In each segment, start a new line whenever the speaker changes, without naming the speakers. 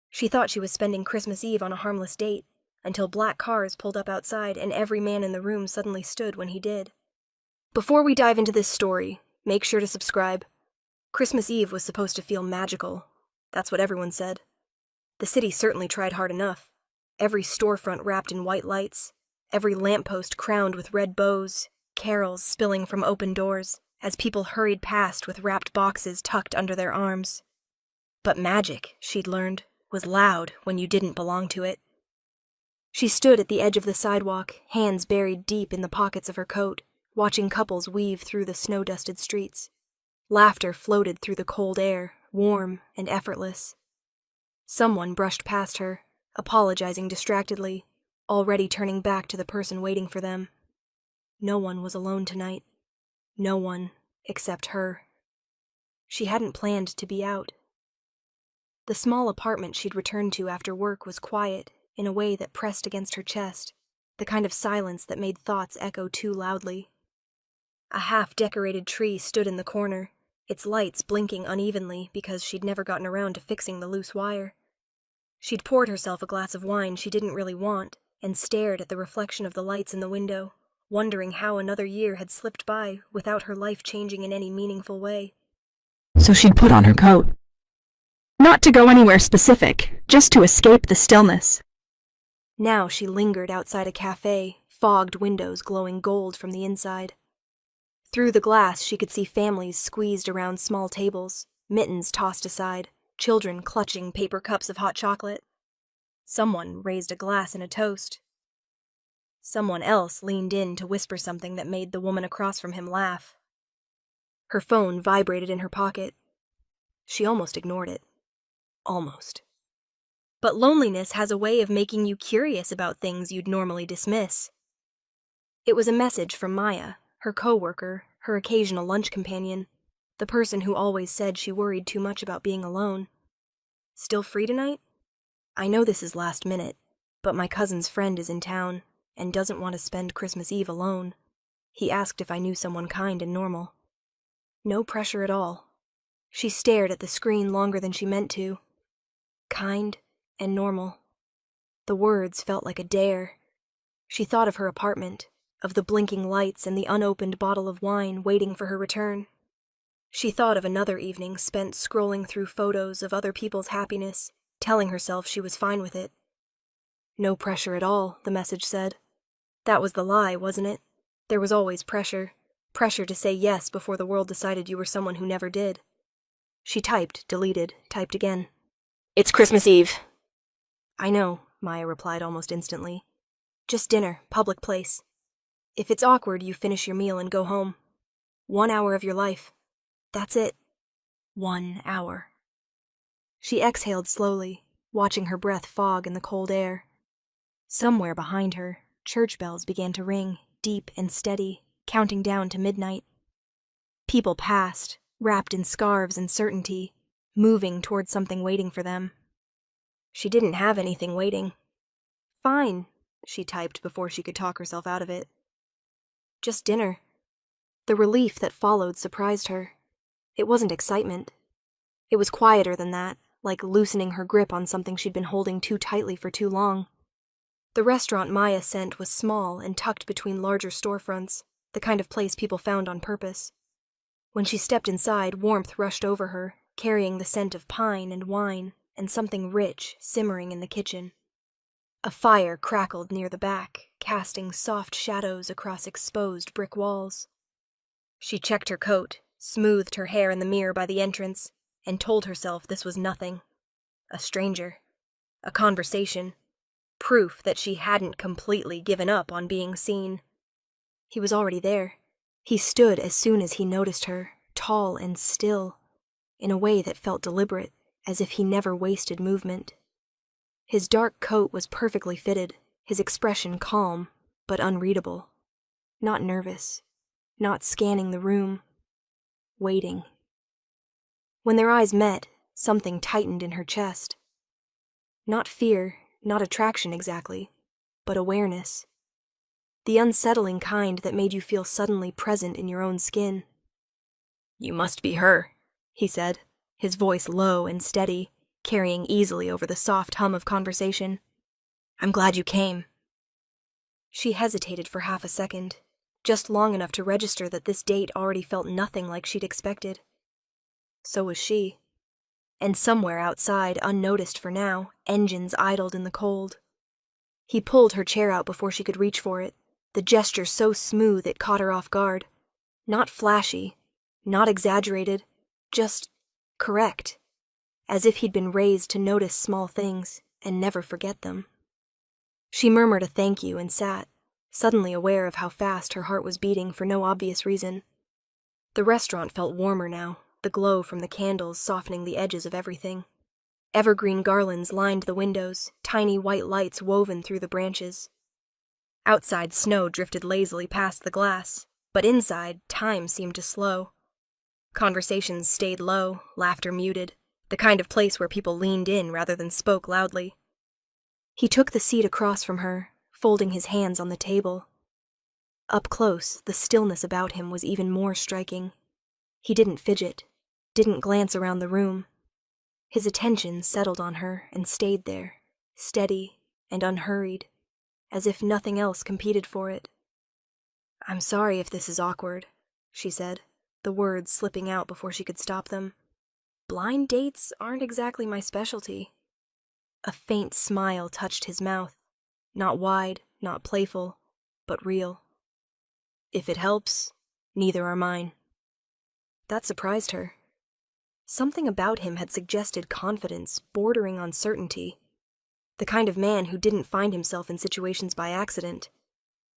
She thought she was spending Christmas Eve on a harmless date, until black cars pulled up outside and every man in the room suddenly stood when he did. Before we dive into this story, make sure to subscribe. Christmas Eve was supposed to feel magical. That's what everyone said. The city certainly tried hard enough. Every storefront wrapped in white lights, every lamppost crowned with red bows, carols spilling from open doors as people hurried past with wrapped boxes tucked under their arms. But magic, she'd learned, was loud when you didn't belong to it. She stood at the edge of the sidewalk, hands buried deep in the pockets of her coat, watching couples weave through the snow-dusted streets. Laughter floated through the cold air, warm and effortless. Someone brushed past her, apologizing distractedly, already turning back to the person waiting for them. No one was alone tonight. No one except her. She hadn't planned to be out. The small apartment she'd returned to after work was quiet in a way that pressed against her chest, the kind of silence that made thoughts echo too loudly. A half-decorated tree stood in the corner, its lights blinking unevenly because she'd never gotten around to fixing the loose wire. She'd poured herself a glass of wine she didn't really want and stared at the reflection of the lights in the window, wondering how another year had slipped by without her life changing in any meaningful way.
So she'd put on her coat. Not to go anywhere specific, just to escape the stillness.
Now she lingered outside a cafe, fogged windows glowing gold from the inside. Through the glass she could see families squeezed around small tables, mittens tossed aside, children clutching paper cups of hot chocolate. Someone raised a glass in a toast. Someone else leaned in to whisper something that made the woman across from him laugh. Her phone vibrated in her pocket. She almost ignored it. Almost. But loneliness has a way of making you curious about things you'd normally dismiss. It was a message from Maya, her co-worker, her occasional lunch companion, the person who always said she worried too much about being alone. Still free tonight? I know this is last minute, but my cousin's friend is in town and doesn't want to spend Christmas Eve alone. He asked if I knew someone kind and normal. No pressure at all. She stared at the screen longer than she meant to. Kind and normal. The words felt like a dare. She thought of her apartment, of the blinking lights and the unopened bottle of wine waiting for her return. She thought of another evening spent scrolling through photos of other people's happiness, telling herself she was fine with it. No pressure at all, the message said. That was the lie, wasn't it? There was always pressure. Pressure to say yes before the world decided you were someone who never did. She typed, deleted, typed again. It's Christmas Eve. I know, Maya replied almost instantly. Just dinner, public place. If it's awkward, you finish your meal and go home. 1 hour of your life. That's it. 1 hour. She exhaled slowly, watching her breath fog in the cold air. Somewhere behind her, church bells began to ring, deep and steady, counting down to midnight. People passed, wrapped in scarves and certainty, moving toward something waiting for them. She didn't have anything waiting. Fine, she typed before she could talk herself out of it. Just dinner. The relief that followed surprised her. It wasn't excitement. It was quieter than that, like loosening her grip on something she'd been holding too tightly for too long. The restaurant Maya sent was small and tucked between larger storefronts, the kind of place people found on purpose. When she stepped inside, warmth rushed over her, carrying the scent of pine and wine and something rich simmering in the kitchen. A fire crackled near the back, casting soft shadows across exposed brick walls. She checked her coat, smoothed her hair in the mirror by the entrance, and told herself this was nothing. A stranger. A conversation. Proof that she hadn't completely given up on being seen. He was already there. He stood as soon as he noticed her, tall and still, in a way that felt deliberate, as if he never wasted movement. His dark coat was perfectly fitted, his expression calm, but unreadable. Not nervous, not scanning the room. Waiting. When their eyes met, something tightened in her chest. Not fear, not attraction exactly, but awareness. The unsettling kind that made you feel suddenly present in your own skin. You must be her, he said, his voice low and steady, carrying easily over the soft hum of conversation. "I'm glad you came." She hesitated for half a second, just long enough to register that this date already felt nothing like she'd expected. So was she. And somewhere outside, unnoticed for now, engines idled in the cold. He pulled her chair out before she could reach for it, the gesture so smooth it caught her off guard. Not flashy, not exaggerated, just correct, as if he'd been raised to notice small things and never forget them. She murmured a thank you and sat, suddenly aware of how fast her heart was beating for no obvious reason. The restaurant felt warmer now, the glow from the candles softening the edges of everything. Evergreen garlands lined the windows, tiny white lights woven through the branches. Outside, snow drifted lazily past the glass, but inside, time seemed to slow. Conversations stayed low, laughter muted, the kind of place where people leaned in rather than spoke loudly. He took the seat across from her, folding his hands on the table. Up close, the stillness about him was even more striking. He didn't fidget, didn't glance around the room. His attention settled on her and stayed there, steady and unhurried, as if nothing else competed for it. "I'm sorry if this is awkward," she said, the words slipping out before she could stop them. "Blind dates aren't exactly my specialty." A faint smile touched his mouth, not wide, not playful, but real. "If it helps, neither are mine." That surprised her. Something about him had suggested confidence bordering on certainty, the kind of man who didn't find himself in situations by accident.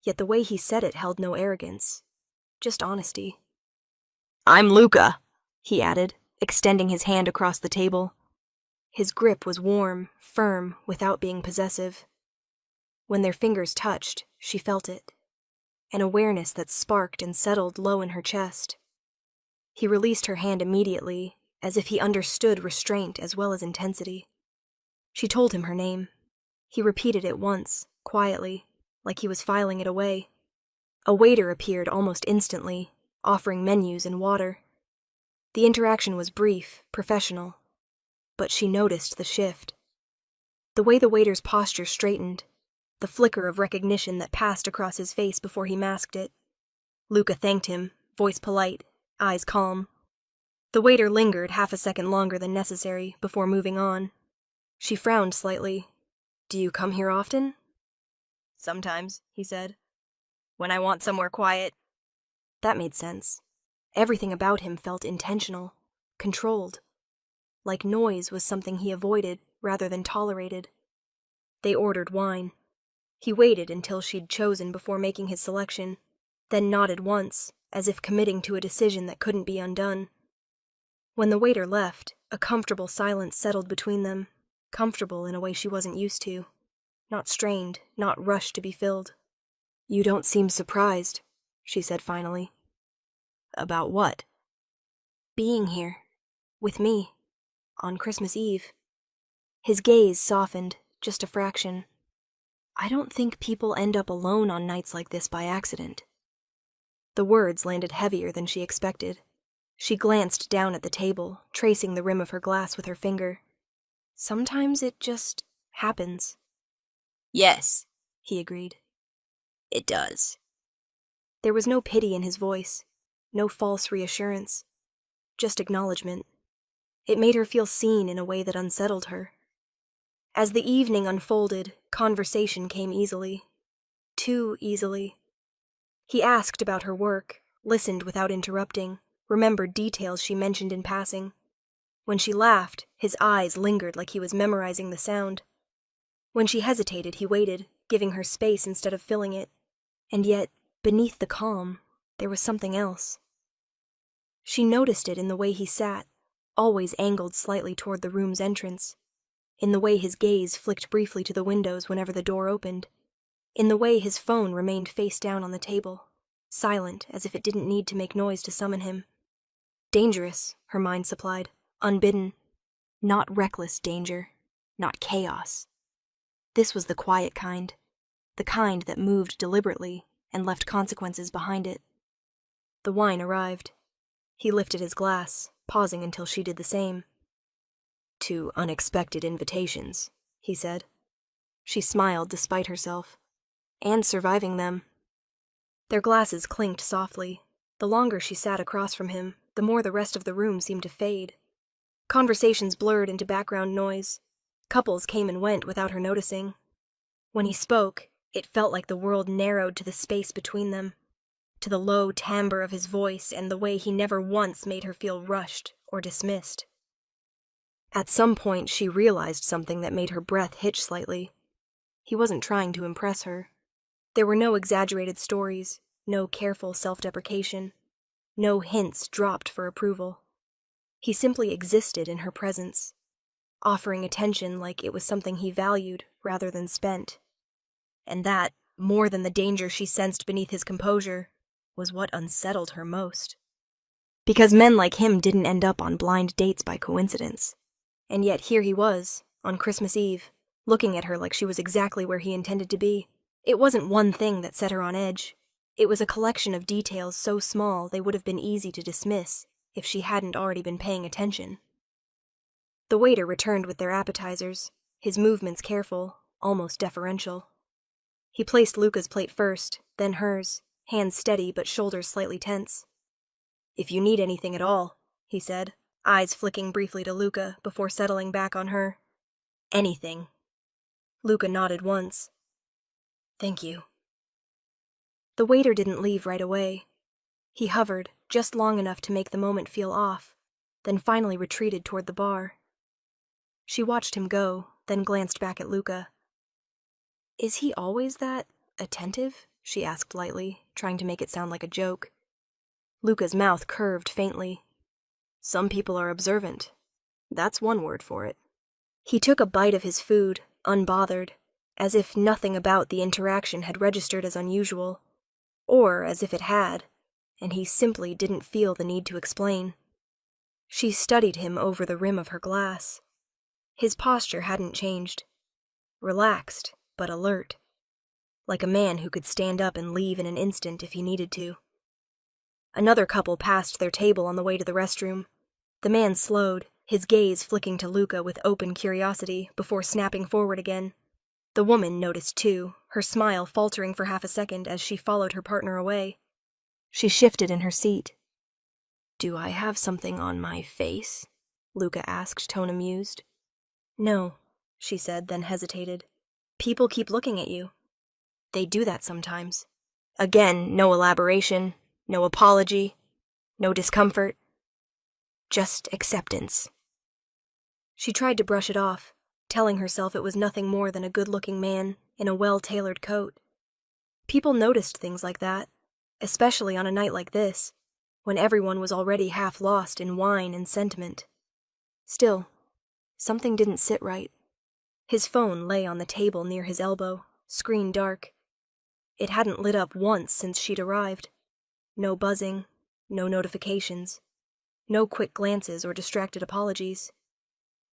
Yet the way he said it held no arrogance, just honesty. "I'm Luca," he added, extending his hand across the table. His grip was warm, firm, without being possessive. When their fingers touched, she felt it, an awareness that sparked and settled low in her chest. He released her hand immediately, as if he understood restraint as well as intensity. She told him her name. He repeated it once, quietly, like he was filing it away. A waiter appeared almost instantly, offering menus and water. The interaction was brief, professional, but she noticed the shift. The way the waiter's posture straightened, the flicker of recognition that passed across his face before he masked it. Luca thanked him, voice polite, eyes calm. The waiter lingered half a second longer than necessary before moving on. She frowned slightly. "Do you come here often?" "Sometimes," he said. "When I want somewhere quiet." That made sense. Everything about him felt intentional, controlled. Like noise was something he avoided rather than tolerated. They ordered wine. He waited until she'd chosen before making his selection, then nodded once, as if committing to a decision that couldn't be undone. When the waiter left, a comfortable silence settled between them, comfortable in a way she wasn't used to. Not strained, not rushed to be filled. "You don't seem surprised," she said finally. "About what?" "Being here. With me. On Christmas Eve." His gaze softened, just a fraction. "I don't think people end up alone on nights like this by accident." The words landed heavier than she expected. She glanced down at the table, tracing the rim of her glass with her finger. "Sometimes it just happens." "Yes," he agreed. "It does." There was no pity in his voice, no false reassurance, just acknowledgement. It made her feel seen in a way that unsettled her. As the evening unfolded, conversation came easily. Too easily. He asked about her work, listened without interrupting, remembered details she mentioned in passing. When she laughed, his eyes lingered like he was memorizing the sound. When she hesitated, he waited, giving her space instead of filling it. And yet, beneath the calm, there was something else. She noticed it in the way he sat, always angled slightly toward the room's entrance, in the way his gaze flicked briefly to the windows whenever the door opened, in the way his phone remained face down on the table, silent as if it didn't need to make noise to summon him. Dangerous, her mind supplied, unbidden. Not reckless danger, not chaos. This was the quiet kind, the kind that moved deliberately and left consequences behind it. The wine arrived. He lifted his glass, pausing until she did the same. to unexpected invitations, he said. She smiled despite herself. And surviving them. Their glasses clinked softly. The longer she sat across from him, the more the rest of the room seemed to fade. Conversations blurred into background noise. Couples came and went without her noticing. When he spoke, it felt like the world narrowed to the space between them, to the low timbre of his voice and the way he never once made her feel rushed or dismissed. At some point, she realized something that made her breath hitch slightly. He wasn't trying to impress her. There were no exaggerated stories, no careful self-deprecation, no hints dropped for approval. He simply existed in her presence, offering attention like it was something he valued rather than spent. And that, more than the danger she sensed beneath his composure, was what unsettled her most. Because men like him didn't end up on blind dates by coincidence. And yet here he was, on Christmas Eve, looking at her like she was exactly where he intended to be. It wasn't one thing that set her on edge. It was a collection of details so small they would have been easy to dismiss if she hadn't already been paying attention. The waiter returned with their appetizers, his movements careful, almost deferential. He placed Luca's plate first, then hers, hands steady but shoulders slightly tense. "If you need anything at all," he said, eyes flicking briefly to Luca before settling back on her. "Anything." Luca nodded once. "Thank you." The waiter didn't leave right away. He hovered, just long enough to make the moment feel off, then finally retreated toward the bar. She watched him go, then glanced back at Luca. "Is he always that attentive?" she asked lightly, trying to make it sound like a joke. Luca's mouth curved faintly. "Some people are observant. That's one word for it." He took a bite of his food, unbothered, as if nothing about the interaction had registered as unusual, or as if it had, and he simply didn't feel the need to explain. She studied him over the rim of her glass. His posture hadn't changed. Relaxed, but alert. Like a man who could stand up and leave in an instant if he needed to. Another couple passed their table on the way to the restroom. The man slowed, his gaze flicking to Luca with open curiosity before snapping forward again. The woman noticed too, her smile faltering for half a second as she followed her partner away. She shifted in her seat. "Do I have something on my face?" Luca asked, tone amused. "No," she said, then hesitated. "People keep looking at you." "They do that sometimes." Again, no elaboration, no apology, no discomfort. Just acceptance. She tried to brush it off, telling herself it was nothing more than a good-looking man in a well-tailored coat. People noticed things like that, especially on a night like this, when everyone was already half lost in wine and sentiment. Still, something didn't sit right. His phone lay on the table near his elbow, screen dark. It hadn't lit up once since she'd arrived. No buzzing, no notifications, no quick glances or distracted apologies.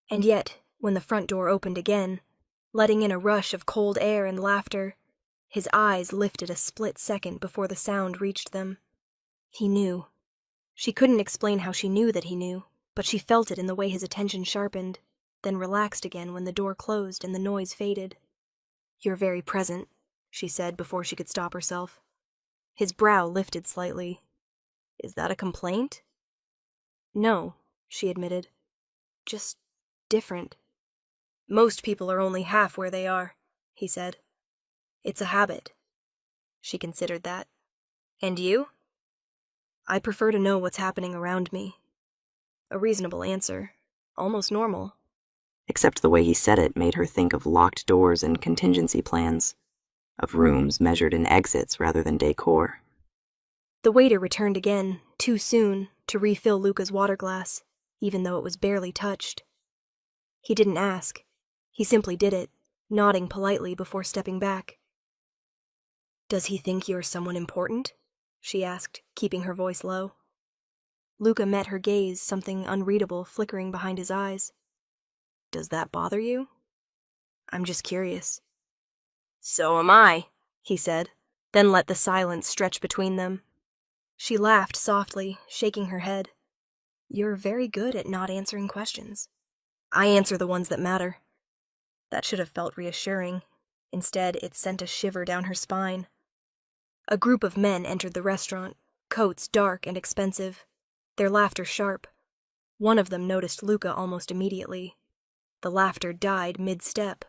And yet, when the front door opened again, letting in a rush of cold air and laughter, his eyes lifted a split second before the sound reached them. He knew. She couldn't explain how she knew that he knew, but she felt it in the way his attention sharpened, then relaxed again when the door closed and the noise faded. "You're very present," she said before she could stop herself. His brow lifted slightly. "Is that a complaint?" "No," she admitted. "Just different." "Most people are only half where they are," he said. "It's a habit." She considered that. "And you?" "I prefer to know what's happening around me." A reasonable answer. Almost normal. Except the way he said it made her think of locked doors and contingency plans, of rooms measured in exits rather than decor. The waiter returned again, too soon, to refill Luca's water glass, even though it was barely touched. He didn't ask. He simply did it, nodding politely before stepping back. "Does he think you're someone important?" she asked, keeping her voice low. Luca met her gaze, something unreadable flickering behind his eyes. "Does that bother you?" "I'm just curious." "So am I," he said, then let the silence stretch between them. She laughed softly, shaking her head. "You're very good at not answering questions." I answer the ones that matter." That should have felt reassuring. Instead, it sent a shiver down her spine. A group of men entered the restaurant, coats dark and expensive, their laughter sharp. One of them noticed Luca almost immediately. The laughter died mid-step.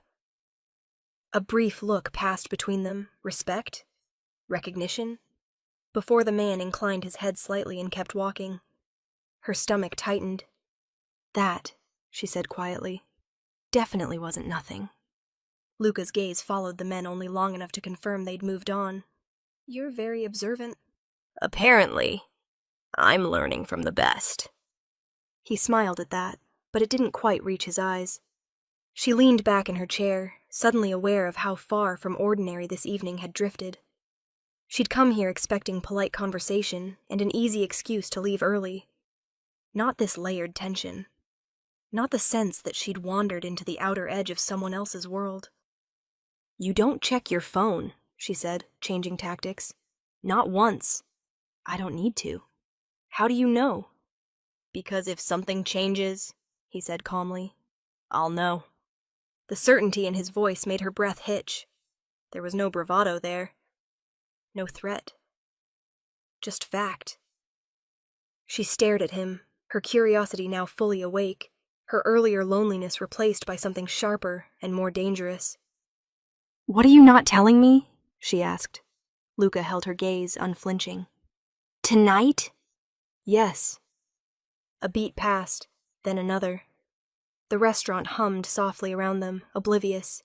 A brief look passed between them. Respect? Recognition? Before the man inclined his head slightly and kept walking. Her stomach tightened. "That," she said quietly, "definitely wasn't nothing." Luca's gaze followed the men only long enough to confirm they'd moved on. "You're very observant." "Apparently. I'm learning from the best." He smiled at that, but it didn't quite reach his eyes. She leaned back in her chair, suddenly aware of how far from ordinary this evening had drifted. She'd come here expecting polite conversation and an easy excuse to leave early. Not this layered tension. Not the sense that she'd wandered into the outer edge of someone else's world. "You don't check your phone," she said, changing tactics. "Not once. I don't need to." "How do you know?" "Because if something changes," he said calmly, "I'll know." The certainty in his voice made her breath hitch. There was no bravado there. No threat. Just fact. She stared at him, her curiosity now fully awake, her earlier loneliness replaced by something sharper and more dangerous. "What are you not telling me?" she asked. Luca held her gaze, unflinching. "Tonight?" "Yes." A beat passed, then another. The restaurant hummed softly around them, oblivious.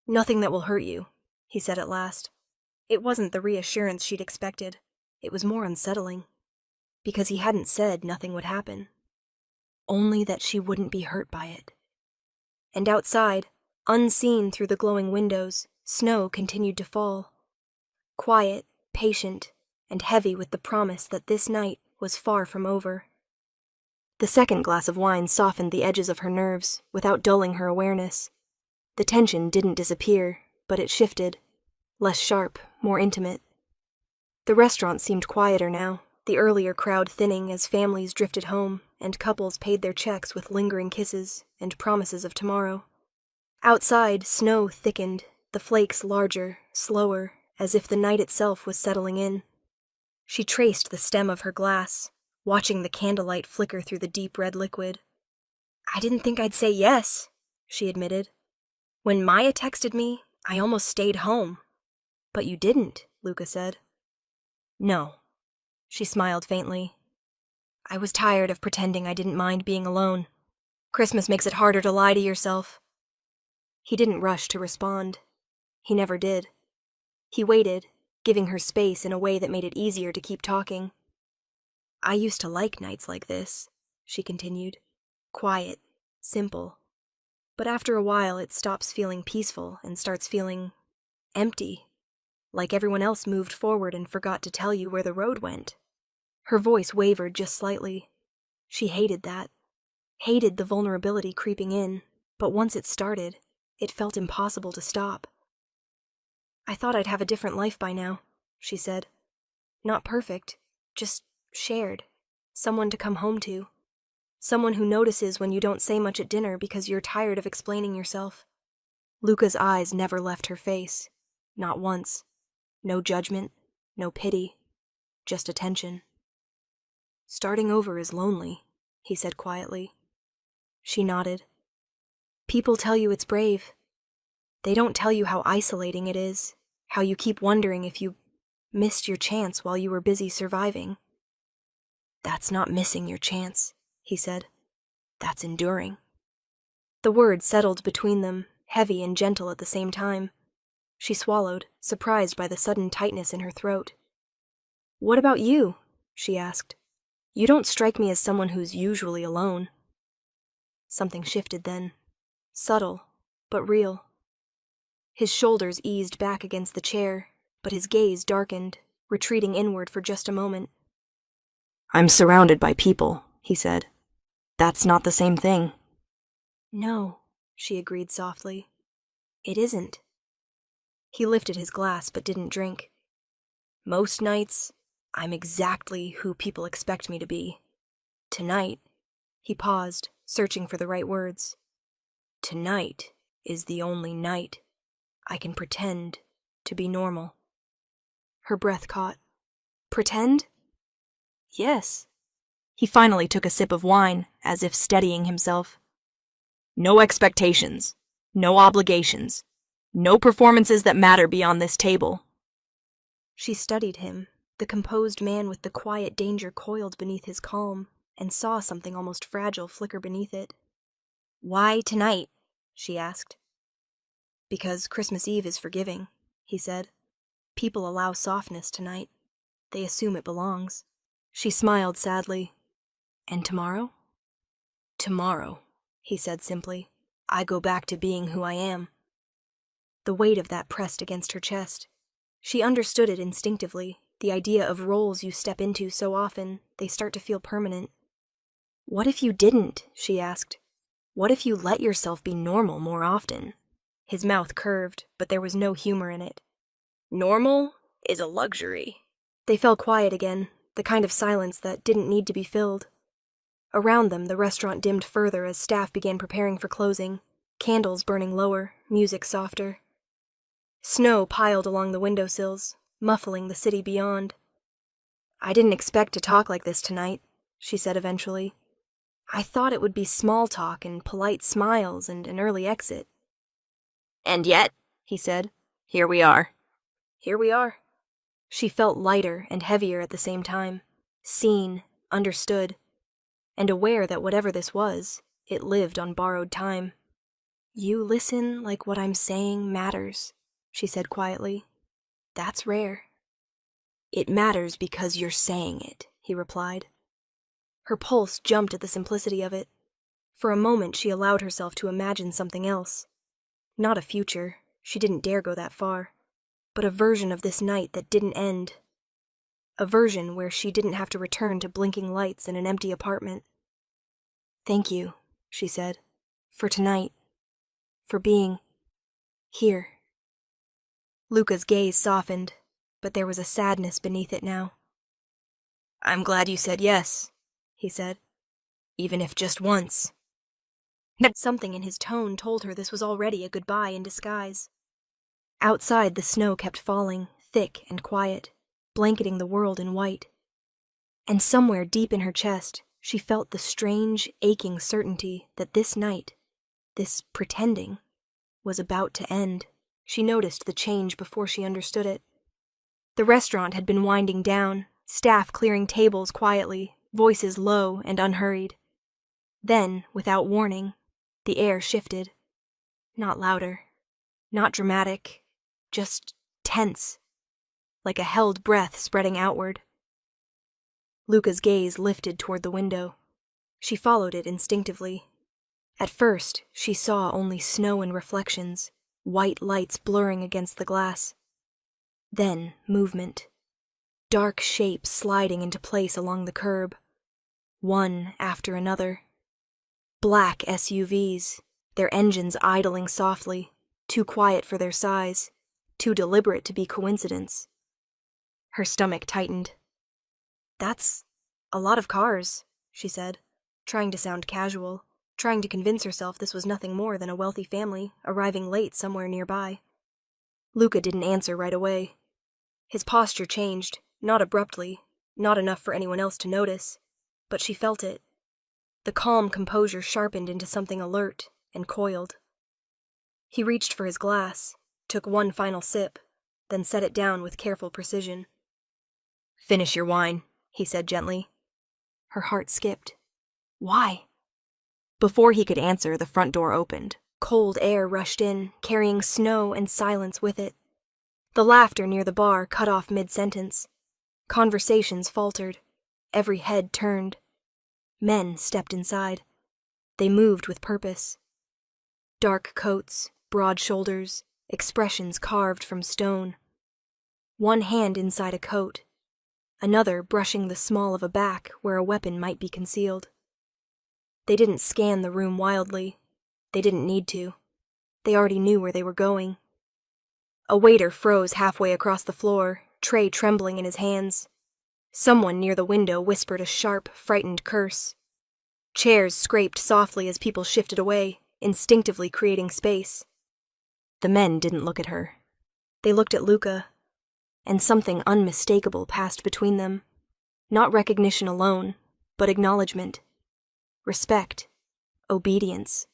"Nothing that will hurt you," he said at last. It wasn't the reassurance she'd expected. It was more unsettling. Because he hadn't said nothing would happen. Only that she wouldn't be hurt by it. And outside, unseen through the glowing windows, snow continued to fall. Quiet, patient, and heavy with the promise that this night was far from over. The second glass of wine softened the edges of her nerves without dulling her awareness. The tension didn't disappear, but it shifted. Less sharp, more intimate. The restaurant seemed quieter now, the earlier crowd thinning as families drifted home and couples paid their checks with lingering kisses and promises of tomorrow. Outside, snow thickened, the flakes larger, slower, as if the night itself was settling in. She traced the stem of her glass, watching the candlelight flicker through the deep red liquid. "I didn't think I'd say yes," she admitted. "When Maya texted me, I almost stayed home." "But you didn't," Luca said. "No." She smiled faintly. "I was tired of pretending I didn't mind being alone. Christmas makes it harder to lie to yourself." He didn't rush to respond. He never did. He waited, giving her space in a way that made it easier to keep talking. "I used to like nights like this," she continued. "Quiet, simple. But after a while it stops feeling peaceful and starts feeling empty. Like everyone else moved forward and forgot to tell you where the road went." Her voice wavered just slightly. She hated that. Hated the vulnerability creeping in, but once it started, it felt impossible to stop. "I thought I'd have a different life by now," she said. "Not perfect, just shared. Someone to come home to. Someone who notices when you don't say much at dinner because you're tired of explaining yourself." Luca's eyes never left her face. Not once. No judgment, no pity, just attention. "Starting over is lonely," he said quietly. She nodded. "People tell you it's brave. They don't tell you how isolating it is, how you keep wondering if you missed your chance while you were busy surviving." "That's not missing your chance," he said. "That's enduring." The word settled between them, heavy and gentle at the same time. She swallowed, surprised by the sudden tightness in her throat. "What about you?" she asked. "You don't strike me as someone who's usually alone." Something shifted then. Subtle, but real. His shoulders eased back against the chair, but his gaze darkened, retreating inward for just a moment. "I'm surrounded by people," he said. "That's not the same thing." "No," she agreed softly. "It isn't." He lifted his glass but didn't drink. "Most nights, I'm exactly who people expect me to be. Tonight," he paused, searching for the right words. Tonight is the only night I can pretend to be normal. Her breath caught. Pretend? Yes. He finally took a sip of wine, as if steadying himself. No expectations. No obligations. No performances that matter beyond this table. She studied him, the composed man with the quiet danger coiled beneath his calm, and saw something almost fragile flicker beneath it. Why tonight? She asked. Because Christmas Eve is forgiving, he said. People allow softness tonight. They assume it belongs. She smiled sadly. And tomorrow? Tomorrow, he said simply. I go back to being who I am. The weight of that pressed against her chest. She understood it instinctively, the idea of roles you step into so often, they start to feel permanent. What if you didn't? She asked. What if you let yourself be normal more often? His mouth curved, but there was no humor in it. Normal is a luxury. They fell quiet again, the kind of silence that didn't need to be filled. Around them, the restaurant dimmed further as staff began preparing for closing, candles burning lower, music softer. Snow piled along the windowsills, muffling the city beyond. I didn't expect to talk like this tonight, she said eventually. I thought it would be small talk and polite smiles and an early exit. And yet, he said, here we are. Here we are. She felt lighter and heavier at the same time, seen, understood, and aware that whatever this was, it lived on borrowed time. You listen like what I'm saying matters, she said quietly. That's rare. It matters because you're saying it, he replied. Her pulse jumped at the simplicity of it. For a moment she allowed herself to imagine something else. Not a future, she didn't dare go that far, but a version of this night that didn't end. A version where she didn't have to return to blinking lights in an empty apartment. Thank you, she said, for tonight, for being here. Luca's gaze softened, but there was a sadness beneath it now. I'm glad you said yes, he said, even if just once. Something in his tone told her this was already a goodbye in disguise. Outside, the snow kept falling, thick and quiet, blanketing the world in white. And somewhere deep in her chest, she felt the strange, aching certainty that this night, this pretending, was about to end. She noticed the change before she understood it. The restaurant had been winding down, staff clearing tables quietly, voices low and unhurried. Then, without warning, the air shifted. Not louder, not dramatic, just tense, like a held breath spreading outward. Luca's gaze lifted toward the window. She followed it instinctively. At first, she saw only snow and reflections, white lights blurring against the glass. Then, movement. Dark shapes sliding into place along the curb. One after another. Black SUVs, their engines idling softly, too quiet for their size, too deliberate to be coincidence. Her stomach tightened. That's a lot of cars, she said, trying to sound casual, trying to convince herself this was nothing more than a wealthy family arriving late somewhere nearby. Luca didn't answer right away. His posture changed, not abruptly, not enough for anyone else to notice, but she felt it. The calm composure sharpened into something alert and coiled. He reached for his glass, took one final sip, then set it down with careful precision. Finish your wine, he said gently. Her heart skipped. Why? Before he could answer, the front door opened. Cold air rushed in, carrying snow and silence with it. The laughter near the bar cut off mid-sentence. Conversations faltered. Every head turned. Men stepped inside. They moved with purpose. Dark coats, broad shoulders, expressions carved from stone. One hand inside a coat, another brushing the small of a back where a weapon might be concealed. They didn't scan the room wildly. They didn't need to. They already knew where they were going. A waiter froze halfway across the floor, tray trembling in his hands. Someone near the window whispered a sharp, frightened curse. Chairs scraped softly as people shifted away, instinctively creating space. The men didn't look at her. They looked at Luca, and something unmistakable passed between them. Not recognition alone, but acknowledgement, respect, obedience.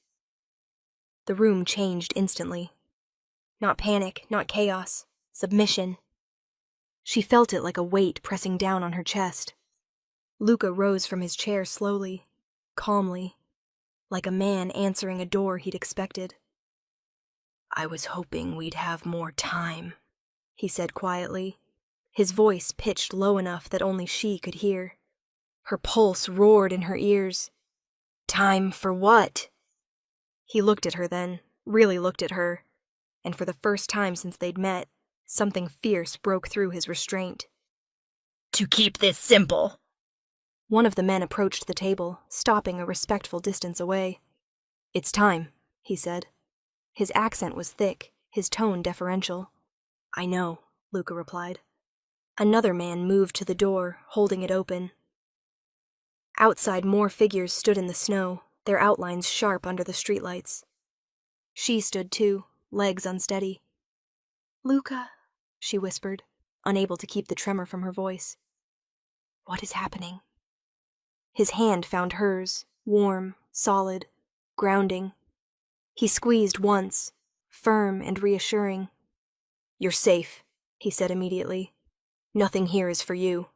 The room changed instantly. Not panic, not chaos, submission. She felt it like a weight pressing down on her chest. Luca rose from his chair slowly, calmly, like a man answering a door he'd expected. "I was hoping we'd have more time," he said quietly, his voice pitched low enough that only she could hear. Her pulse roared in her ears. "Time for what?" He looked at her then, really looked at her, and for the first time since they'd met, something fierce broke through his restraint. "To keep this simple." One of the men approached the table, stopping a respectful distance away. "It's time," he said. His accent was thick, his tone deferential. "I know," Luca replied. Another man moved to the door, holding it open. Outside, more figures stood in the snow, their outlines sharp under the streetlights. She stood too, legs unsteady. "Luca," she whispered, unable to keep the tremor from her voice. "What is happening?" His hand found hers, warm, solid, grounding. He squeezed once, firm and reassuring. "You're safe," he said immediately. "Nothing here is for you."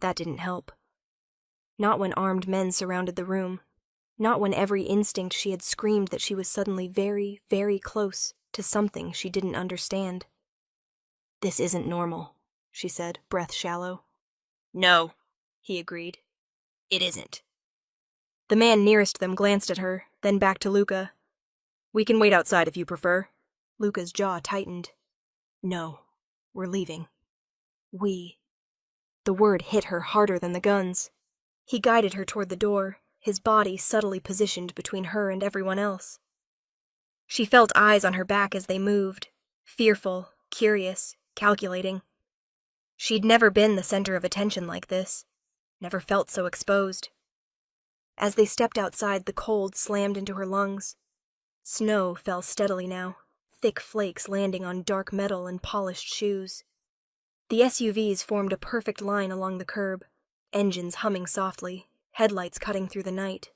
That didn't help. Not when armed men surrounded the room. Not when every instinct she had screamed that she was suddenly very, very close to something she didn't understand. "This isn't normal," she said, breath shallow. "No," he agreed. "It isn't." The man nearest them glanced at her, then back to Luca. "We can wait outside if you prefer." Luca's jaw tightened. "No, we're leaving." "We." The word hit her harder than the guns. He guided her toward the door, his body subtly positioned between her and everyone else. She felt eyes on her back as they moved, fearful, curious, calculating. She'd never been the center of attention like this, never felt so exposed. As they stepped outside, the cold slammed into her lungs. Snow fell steadily now, thick flakes landing on dark metal and polished shoes. The SUVs formed a perfect line along the curb, engines humming softly, headlights cutting through the night.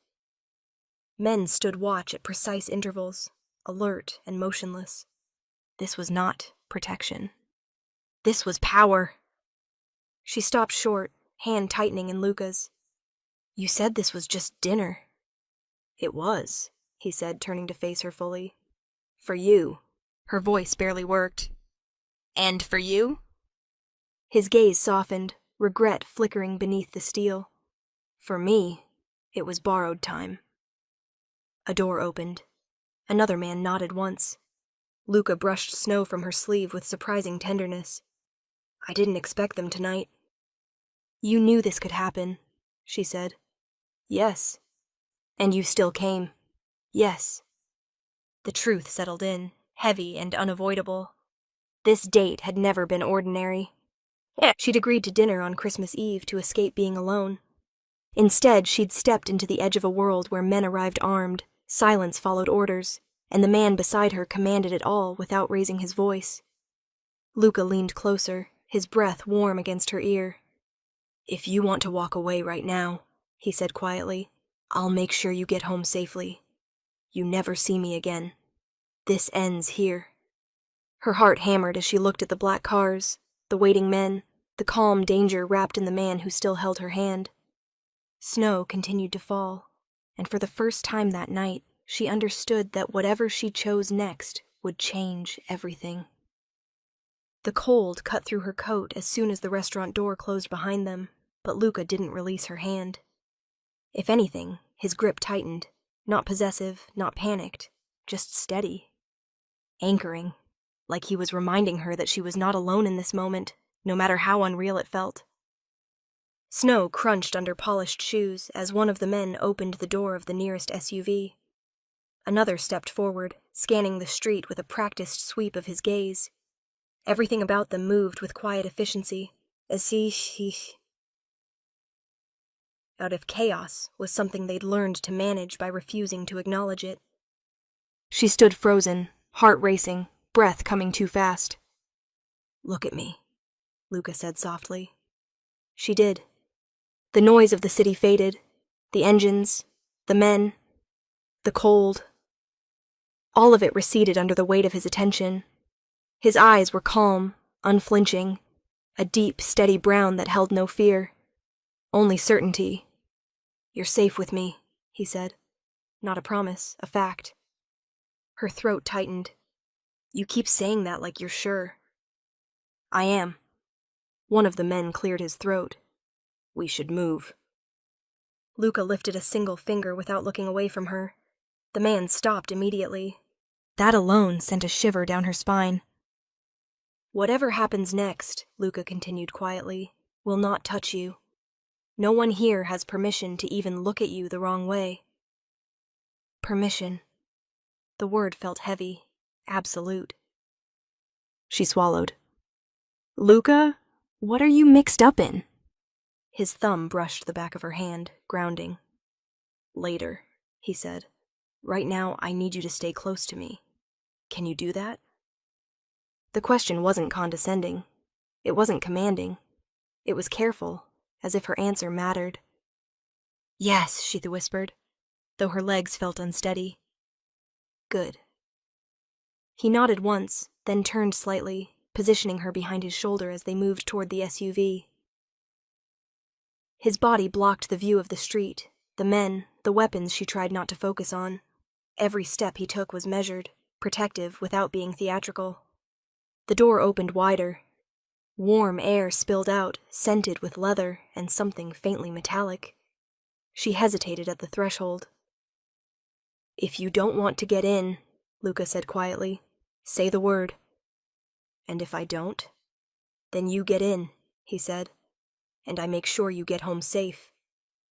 Men stood watch at precise intervals, alert and motionless. This was not protection. This was power. She stopped short, hand tightening in Luca's. "You said this was just dinner." "It was," he said, turning to face her fully. "For you." Her voice barely worked. "And for you?" His gaze softened, regret flickering beneath the steel. "For me, it was borrowed time." A door opened. Another man nodded once. Luca brushed snow from her sleeve with surprising tenderness. "I didn't expect them tonight." "You knew this could happen," she said. "Yes." "And you still came." "Yes." The truth settled in, heavy and unavoidable. This date had never been ordinary. She'd agreed to dinner on Christmas Eve to escape being alone. Instead, she'd stepped into the edge of a world where men arrived armed, silence followed orders, and the man beside her commanded it all without raising his voice. Luca leaned closer, his breath warm against her ear. "If you want to walk away right now," he said quietly, "I'll make sure you get home safely. You never see me again. This ends here." Her heart hammered as she looked at the black cars, the waiting men, the calm danger wrapped in the man who still held her hand. Snow continued to fall, and for the first time that night, she understood that whatever she chose next would change everything. The cold cut through her coat as soon as the restaurant door closed behind them, but Luca didn't release her hand. If anything, his grip tightened, not possessive, not panicked, just steady. Anchoring, like he was reminding her that she was not alone in this moment, no matter how unreal it felt. Snow crunched under polished shoes as one of the men opened the door of the nearest SUV. Another stepped forward, scanning the street with a practiced sweep of his gaze. Everything about them moved with quiet efficiency, as out if chaos was something they'd learned to manage by refusing to acknowledge it. She stood frozen, heart racing, breath coming too fast. "Look at me," Luca said softly. She did. The noise of the city faded, the engines, the men, the cold. All of it receded under the weight of his attention. His eyes were calm, unflinching, a deep, steady brown that held no fear. Only certainty. "You're safe with me," he said. Not a promise, a fact. Her throat tightened. "You keep saying that like you're sure." "I am." One of the men cleared his throat. "We should move." Luca lifted a single finger without looking away from her. The man stopped immediately. That alone sent a shiver down her spine. "Whatever happens next," Luca continued quietly, "will not touch you. No one here has permission to even look at you the wrong way." Permission. The word felt heavy, absolute. She swallowed. "Luca, what are you mixed up in?" His thumb brushed the back of her hand, grounding. "Later," he said. "Right now, I need you to stay close to me. Can you do that?" The question wasn't condescending. It wasn't commanding. It was careful, as if her answer mattered. "Yes," she whispered, though her legs felt unsteady. "Good." He nodded once, then turned slightly, positioning her behind his shoulder as they moved toward the SUV. His body blocked the view of the street, the men, the weapons she tried not to focus on. Every step he took was measured, protective without being theatrical. The door opened wider. Warm air spilled out, scented with leather and something faintly metallic. She hesitated at the threshold. "If you don't want to get in," Luca said quietly, "say the word." "And if I don't?" "Then you get in," he said, "and I make sure you get home safe."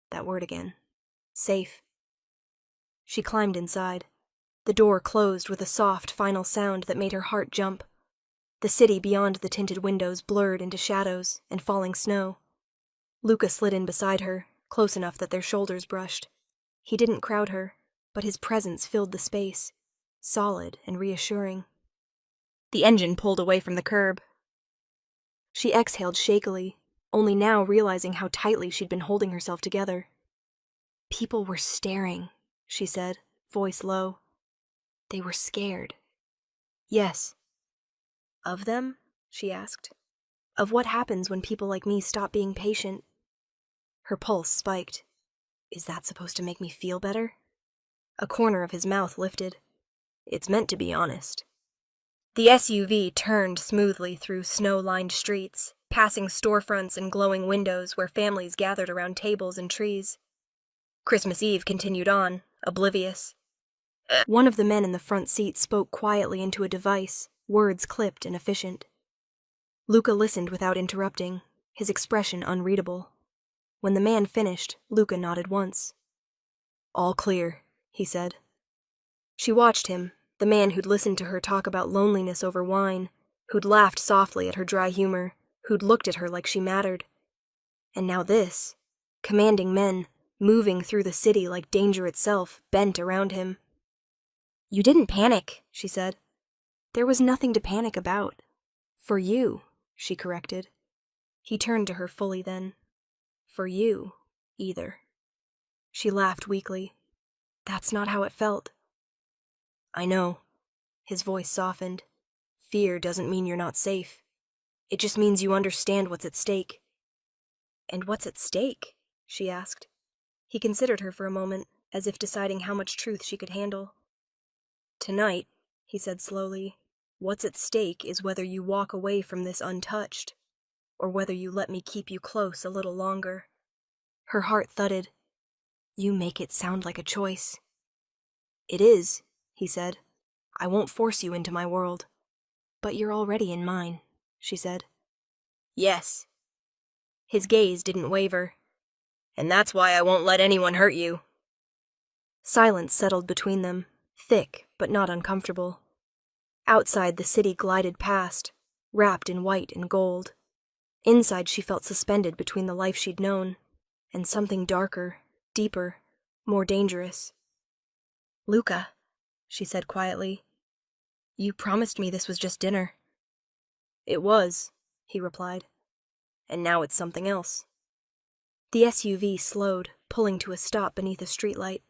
That word again. Safe. She climbed inside. The door closed with a soft, final sound that made her heart jump. The city beyond the tinted windows blurred into shadows and falling snow. Luca slid in beside her, close enough that their shoulders brushed. He didn't crowd her, but his presence filled the space, solid and reassuring. The engine pulled away from the curb. She exhaled shakily, only now realizing how tightly she'd been holding herself together. "People were staring," she said, voice low. "They were scared." "Yes." "Of them?" she asked. "Of what happens when people like me stop being patient?" Her pulse spiked. "Is that supposed to make me feel better?" A corner of his mouth lifted. "It's meant to be honest." The SUV turned smoothly through snow-lined streets, passing storefronts and glowing windows where families gathered around tables and trees. Christmas Eve continued on, oblivious. One of the men in the front seat spoke quietly into a device, words clipped and efficient. Luca listened without interrupting, his expression unreadable. When the man finished, Luca nodded once. "All clear," he said. She watched him, the man who'd listened to her talk about loneliness over wine, who'd laughed softly at her dry humor, who'd looked at her like she mattered. And now this, commanding men, moving through the city like danger itself, bent around him. "You didn't panic," she said. "There was nothing to panic about. For you," she corrected. He turned to her fully then. "For you, either." She laughed weakly. "That's not how it felt." "I know." His voice softened. "Fear doesn't mean you're not safe. It just means you understand what's at stake." "And what's at stake?" she asked. He considered her for a moment, as if deciding how much truth she could handle. "Tonight," he said slowly, "what's at stake is whether you walk away from this untouched, or whether you let me keep you close a little longer." Her heart thudded. "You make it sound like a choice." "It is," he said. "I won't force you into my world." "But you're already in mine," she said. "Yes." His gaze didn't waver. "And that's why I won't let anyone hurt you." Silence settled between them, thick but not uncomfortable. Outside, the city glided past, wrapped in white and gold. Inside, she felt suspended between the life she'd known and something darker, deeper, more dangerous. "Luca," she said quietly, "you promised me this was just dinner." "It was," he replied, "and now it's something else." The SUV slowed, pulling to a stop beneath a streetlight.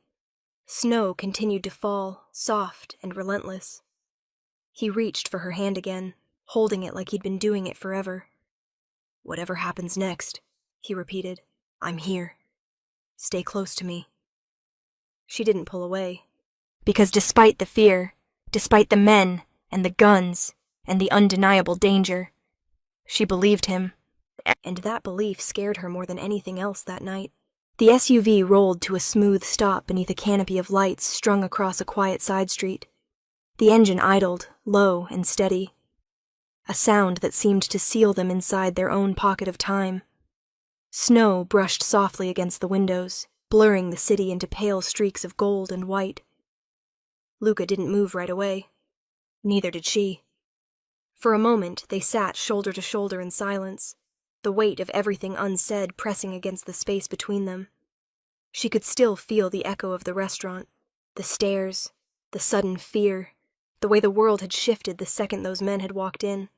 Snow continued to fall, soft and relentless. He reached for her hand again, holding it like he'd been doing it forever. "Whatever happens next," he repeated, "I'm here. Stay close to me." She didn't pull away. Because despite the fear, despite the men and the guns and the undeniable danger, she believed him, and that belief scared her more than anything else that night. The SUV rolled to a smooth stop beneath a canopy of lights strung across a quiet side street. The engine idled, low and steady, a sound that seemed to seal them inside their own pocket of time. Snow brushed softly against the windows, blurring the city into pale streaks of gold and white. Luca didn't move right away. Neither did she. For a moment, they sat shoulder to shoulder in silence, the weight of everything unsaid pressing against the space between them. She could still feel the echo of the restaurant, the stares, the sudden fear, the way the world had shifted the second those men had walked in.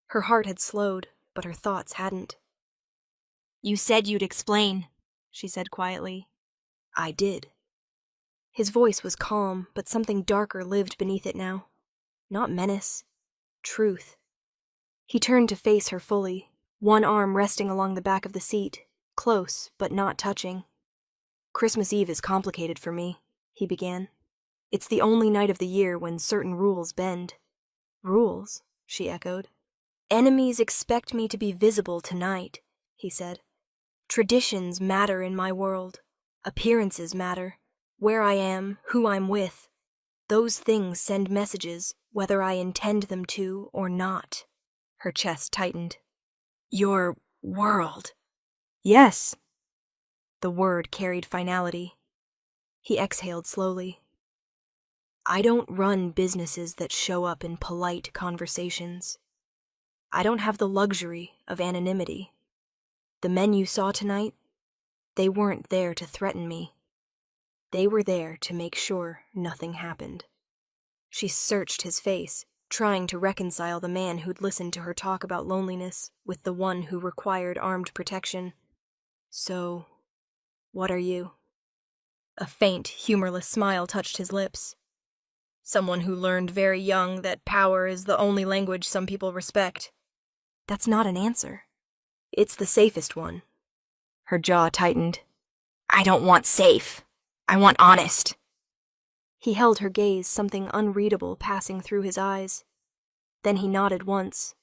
Her heart had slowed, but her thoughts hadn't. "You said you'd explain," she said quietly. "I did." His voice was calm, but something darker lived beneath it now. Not menace. Truth. He turned to face her fully, one arm resting along the back of the seat, close but not touching. "Christmas Eve is complicated for me," he began. "It's the only night of the year when certain rules bend." "Rules?" she echoed. "Enemies expect me to be visible tonight," he said. "Traditions matter in my world. Appearances matter. Where I am, who I'm with. Those things send messages, whether I intend them to or not." Her chest tightened. "Your world." "Yes." The word carried finality. He exhaled slowly. "I don't run businesses that show up in polite conversations. I don't have the luxury of anonymity. The men you saw tonight, they weren't there to threaten me. They were there to make sure nothing happened." She searched his face, trying to reconcile the man who'd listened to her talk about loneliness with the one who required armed protection. "So, what are you?" A faint, humorless smile touched his lips. "Someone who learned very young that power is the only language some people respect." "That's not an answer." "It's the safest one." Her jaw tightened. "I don't want safe. I want honest." He held her gaze, something unreadable passing through his eyes. Then he nodded once.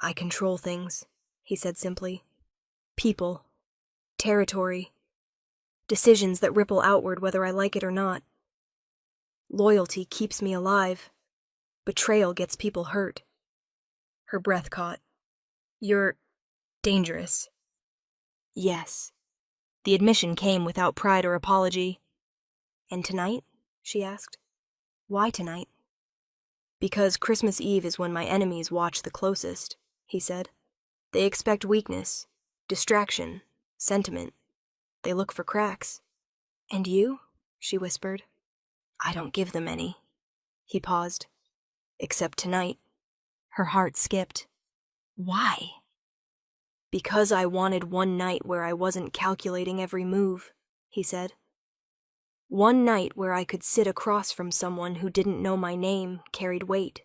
"I control things," he said simply. "People. Territory. Decisions that ripple outward whether I like it or not. Loyalty keeps me alive. Betrayal gets people hurt." Her breath caught. "You're dangerous." "Yes." The admission came without pride or apology. "And tonight?" she asked. "Why tonight?" "Because Christmas Eve is when my enemies watch the closest," he said. "They expect weakness, distraction, sentiment. They look for cracks." "And you?" she whispered. "I don't give them any." He paused. "Except tonight." Her heart skipped. "Why?" "Because I wanted one night where I wasn't calculating every move," he said. "One night where I could sit across from someone who didn't know my name carried weight.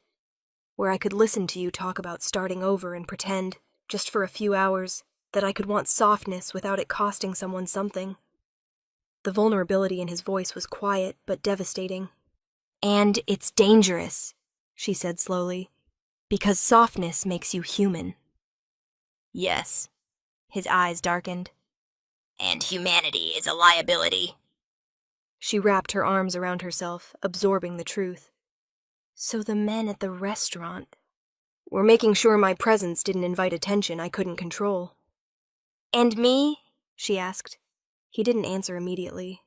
Where I could listen to you talk about starting over and pretend, just for a few hours, that I could want softness without it costing someone something." The vulnerability in his voice was quiet but devastating. "And it's dangerous," she said slowly, "because softness makes you human." "Yes." His eyes darkened. "And humanity is a liability." She wrapped her arms around herself, absorbing the truth. "So the men at the restaurant were making sure my presence didn't invite attention I couldn't control." "And me?" she asked. He didn't answer immediately.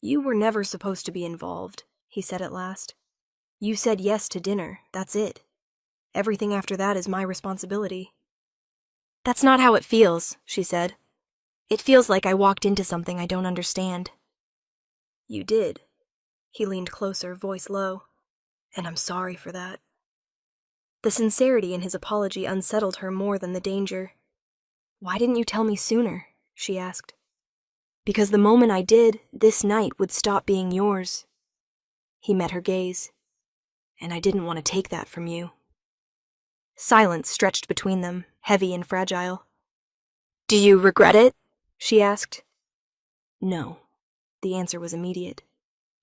"You were never supposed to be involved," he said at last. "You said yes to dinner, that's it. Everything after that is my responsibility." "That's not how it feels," she said. It feels like I walked into something I don't understand. You did. He leaned closer, voice low. And I'm sorry for that. The sincerity in his apology unsettled her more than the danger. Why didn't you tell me sooner? She asked. Because the moment I did, this night would stop being yours. He met her gaze. And I didn't want to take that from you. Silence stretched between them, heavy and fragile. Do you regret it? She asked. No. The answer was immediate.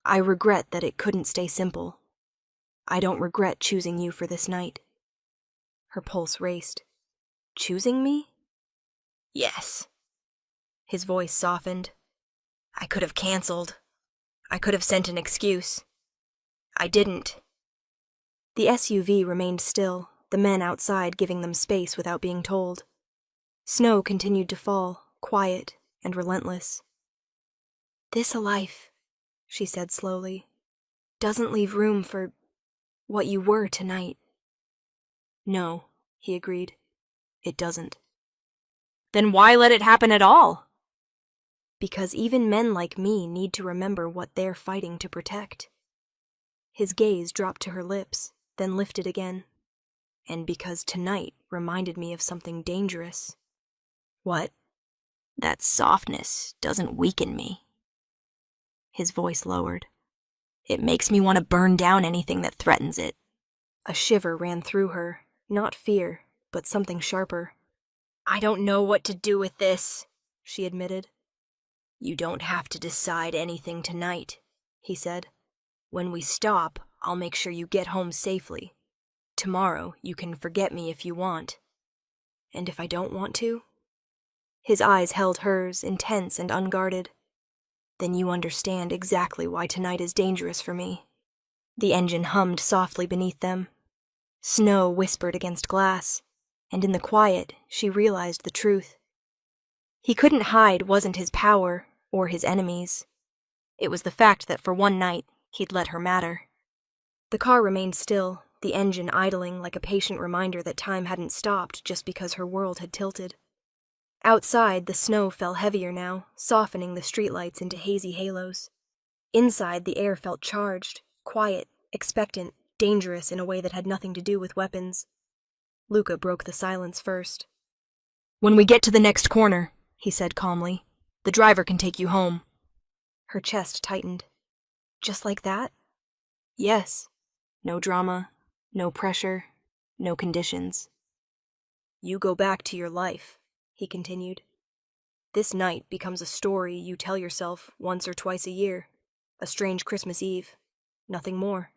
I regret that it couldn't stay simple. I don't regret choosing you for this night. Her pulse raced. Choosing me? Yes. His voice softened. I could have canceled. I could have sent an excuse. I didn't. The SUV remained still, the men outside giving them space without being told. Snow continued to fall, quiet and relentless. This life, she said slowly, doesn't leave room for what you were tonight. No, he agreed. It doesn't. Then why let it happen at all? Because even men like me need to remember what they're fighting to protect. His gaze dropped to her lips, then lifted again. And because tonight reminded me of something dangerous. What? That softness doesn't weaken me. His voice lowered. It makes me want to burn down anything that threatens it. A shiver ran through her, not fear, but something sharper. I don't know what to do with this, she admitted. You don't have to decide anything tonight, he said. When we stop, I'll make sure you get home safely. Tomorrow, you can forget me if you want. And if I don't want to? His eyes held hers, intense and unguarded. Then you understand exactly why tonight is dangerous for me. The engine hummed softly beneath them. Snow whispered against glass, and in the quiet, she realized the truth. He couldn't hide wasn't his power or his enemies. It was the fact that for one night, he'd let her matter. The car remained still, the engine idling like a patient reminder that time hadn't stopped just because her world had tilted. Outside, the snow fell heavier now, softening the streetlights into hazy halos. Inside, the air felt charged, quiet, expectant, dangerous in a way that had nothing to do with weapons. Luca broke the silence first. When we get to the next corner, he said calmly, the driver can take you home. Her chest tightened. Just like that? Yes. No drama, no pressure, no conditions. You go back to your life, he continued. This night becomes a story you tell yourself once or twice a year. A strange Christmas Eve. Nothing more.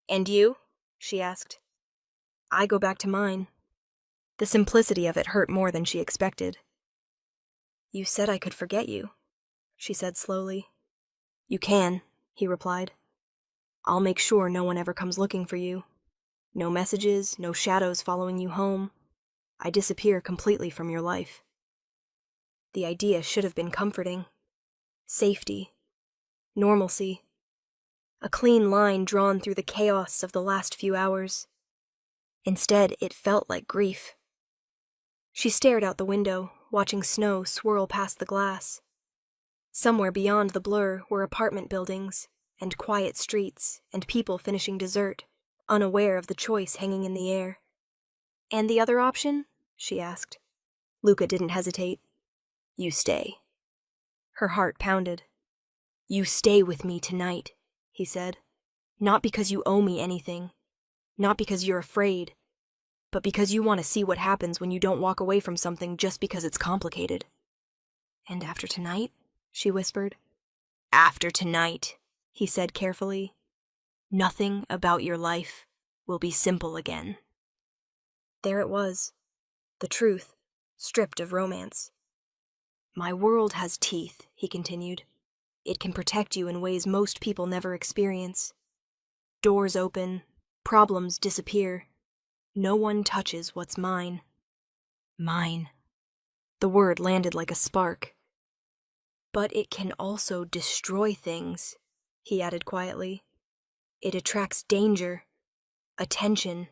And you? She asked. I go back to mine. The simplicity of it hurt more than she expected. You said I could forget you, she said slowly. You can, he replied. I'll make sure no one ever comes looking for you. No messages, no shadows following you home. I disappear completely from your life. The idea should have been comforting. Safety. Normalcy. A clean line drawn through the chaos of the last few hours. Instead, it felt like grief. She stared out the window, watching snow swirl past the glass. Somewhere beyond the blur were apartment buildings, and quiet streets, and people finishing dessert, unaware of the choice hanging in the air. And the other option? She asked. Luca didn't hesitate. You stay. Her heart pounded. You stay with me tonight, he said. Not because you owe me anything. Not because you're afraid. But because you want to see what happens when you don't walk away from something just because it's complicated. And after tonight? She whispered. After tonight, he said carefully. Nothing about your life will be simple again. There it was. The truth, stripped of romance. My world has teeth, he continued. It can protect you in ways most people never experience. Doors open, problems disappear. No one touches what's mine. Mine. The word landed like a spark. But it can also destroy things, he added quietly. It attracts danger, attention,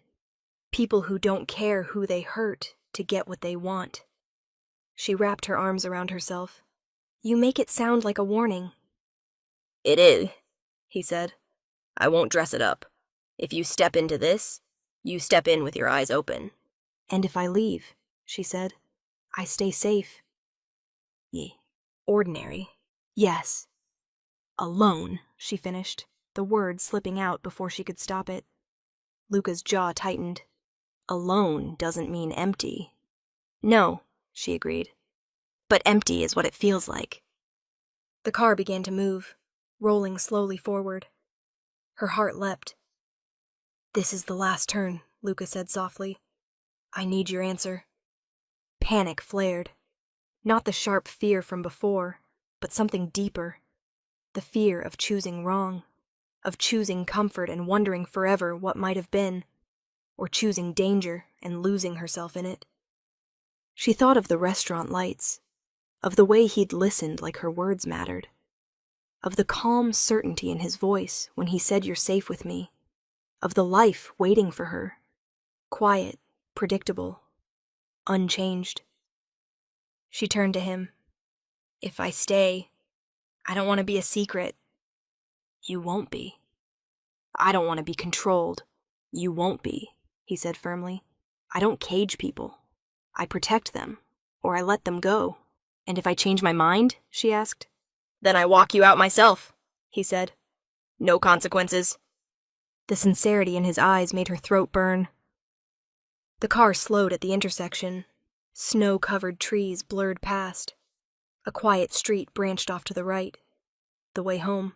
people who don't care who they hurt to get what they want. She wrapped her arms around herself. You make it sound like a warning.
It is, he said. I won't dress it up. If you step into this, you step in with your eyes open.
And if I leave, she said, I stay safe. Ordinary. Yes. Alone, she finished, the word slipping out before she could stop it. Luca's jaw tightened. Alone doesn't mean empty. No, she agreed. But empty is what it feels like. The car began to move, rolling slowly forward. Her heart leapt. This is the last turn, Luca said softly. I need your answer. Panic flared. Not the sharp fear from before, but something deeper. The fear of choosing wrong, of choosing comfort and wondering forever what might have been, or choosing danger and losing herself in it. She thought of the restaurant lights, of the way he'd listened like her words mattered, of the calm certainty in his voice when he said you're safe with me, of the life waiting for her, quiet, predictable, unchanged. She turned to him. If I stay, I don't want to be a secret. You won't be. I don't want to be controlled. You won't be, he said firmly. I don't cage people. I protect them, or I let them go. And if I change my mind, she asked. Then I walk you out myself, he said. No consequences. The sincerity in his eyes made her throat burn. The car slowed at the intersection. Snow-covered trees blurred past. A quiet street branched off to the right. The way home.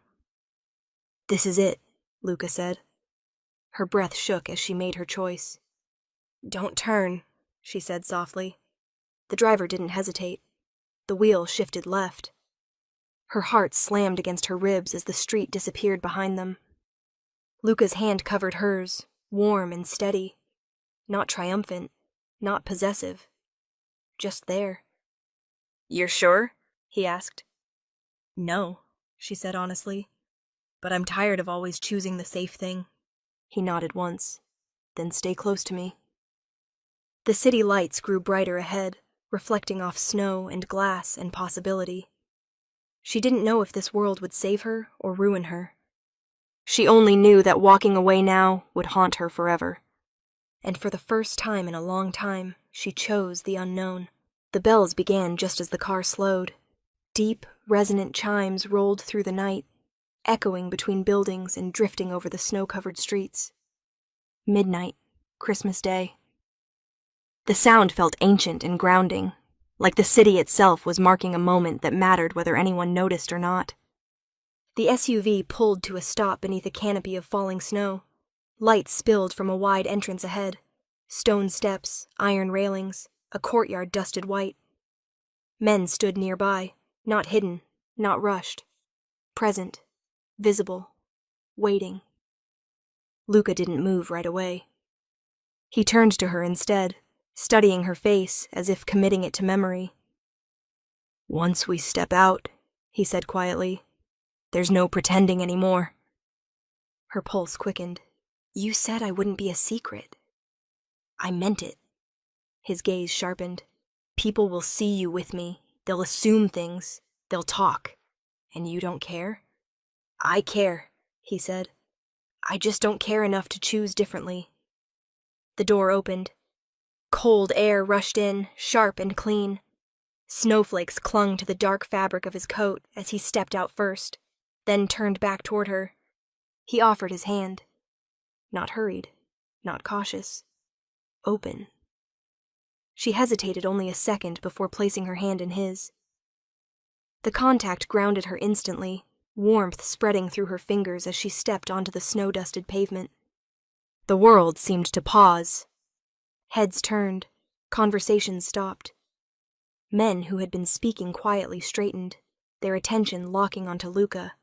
This is it, Luca said. Her breath shook as she made her choice. Don't turn, she said softly. The driver didn't hesitate. The wheel shifted left. Her heart slammed against her ribs as the street disappeared behind them. Luca's hand covered hers, warm and steady. Not triumphant, not possessive. Just there. You're sure? He asked. No, she said honestly. But I'm tired of always choosing the safe thing. He nodded once. Then stay close to me. The city lights grew brighter ahead, reflecting off snow and glass and possibility. She didn't know if this world would save her or ruin her. She only knew that walking away now would haunt her forever. And for the first time in a long time, she chose the unknown. The bells began just as the car slowed. Deep, resonant chimes rolled through the night, echoing between buildings and drifting over the snow-covered streets. Midnight, Christmas Day. The sound felt ancient and grounding, like the city itself was marking a moment that mattered whether anyone noticed or not. The SUV pulled to a stop beneath a canopy of falling snow. Light spilled from a wide entrance ahead. Stone steps, iron railings, a courtyard dusted white. Men stood nearby, not hidden, not rushed. Present, visible, waiting. Luca didn't move right away. He turned to her instead, studying her face as if committing it to memory. Once we step out, he said quietly, there's no pretending anymore. Her pulse quickened. You said I wouldn't be a secret. I meant it. His gaze sharpened. People will see you with me. They'll assume things. They'll talk. And you don't care? I care, he said. I just don't care enough to choose differently. The door opened. Cold air rushed in, sharp and clean. Snowflakes clung to the dark fabric of his coat as he stepped out first, then turned back toward her. He offered his hand. Not hurried, not cautious. Open. She hesitated only a second before placing her hand in his. The contact grounded her instantly, warmth spreading through her fingers as she stepped onto the snow-dusted pavement. The world seemed to pause. Heads turned, conversations stopped. Men who had been speaking quietly straightened, their attention locking onto Luca.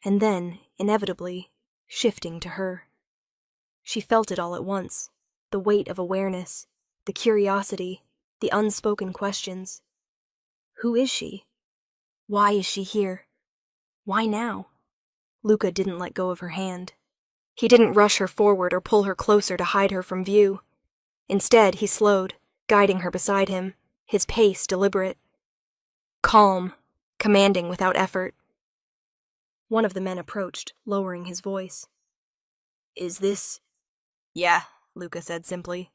And then, inevitably, shifting to her. She felt it all at once, the weight of awareness, the curiosity, the unspoken questions. Who is she? Why is she here? Why now? Luca didn't let go of her hand. He didn't rush her forward or pull her closer to hide her from view. Instead, he slowed, guiding her beside him, his pace deliberate. Calm, commanding without effort. One of the men approached, lowering his voice.
Is this?
Yeah, Luca said simply.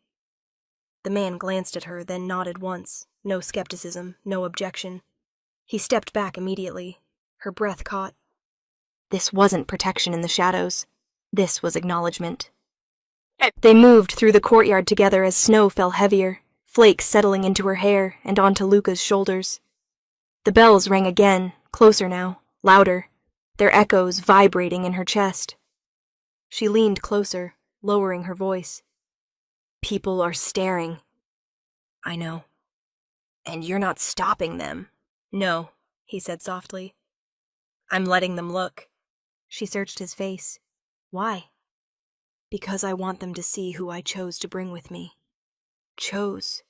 The man glanced at her, then nodded once. No skepticism, no objection. He stepped back immediately. Her breath caught. This wasn't protection in the shadows. This was acknowledgement. They moved through the courtyard together as snow fell heavier, flakes settling into her hair and onto Luca's shoulders. The bells rang again, closer now, louder, their echoes vibrating in her chest. She leaned closer, lowering her voice. People are staring.
I know. And you're not stopping them.
No, he said softly. I'm letting them look. She searched his face. Why? Because I want them to see who I chose to bring with me. Chose.